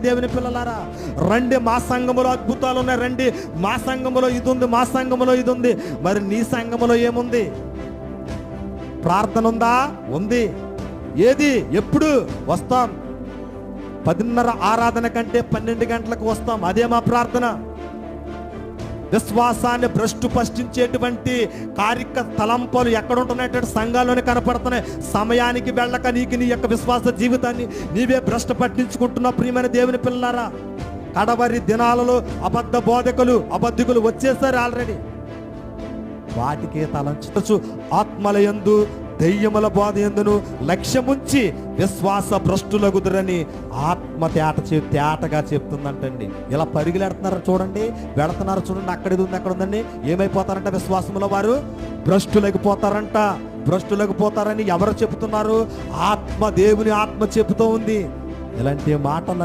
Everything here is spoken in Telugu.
దేవుని పిల్లలారా, రండి, మా సంఘములో అద్భుతాలు ఉన్నాయి, రండి, మా సంఘములో ఇది ఉంది, మా సంఘములో ఇది ఉంది. మరి నీ సంఘములో ఏముంది? ప్రార్థన ఉందా? ఉంది. ఏది? ఎప్పుడు వస్తాం? 10:30 ఆరాధన కంటే 12 గంటలకు వస్తాం. అదే మా ప్రార్థన. విశ్వాసాన్ని భ్రష్టు పష్టించేటువంటి తలంపాలు ఎక్కడ ఉంటున్నాయి? సంఘాల్లోనే కనపడుతున్నాయి. సమయానికి వెళ్ళక నీకు నీ యొక్క విశ్వాస జీవితాన్ని నీవే భ్రష్టు పట్టించుకుంటున్నావు. ప్రియమైన దేవుని పిల్లలారా, కడవరి దినాలలో అబద్ధికులు వచ్చేసారు ఆల్రెడీ. వాటికే తలంచు. ఆత్మల యందు దెయ్యముల బోధ ఎందును లక్ష్యముంచి విశ్వాస భ్రష్టులగుదురని ఆత్మ తేటగా చెప్తుందంటండి. ఇలా పరుగులెడుతున్నారు చూడండి, వెళుతున్నారు చూడండి, అక్కడిది ఉంది అక్కడ ఉందండి. ఏమైపోతారంట? విశ్వాసంలో వారు భ్రష్టులగిపోతారంట. భ్రష్టులగిపోతారని ఎవరు చెబుతున్నారు? దేవుని ఆత్మ చెబుతూ ఉంది. ఇలాంటి మాటలు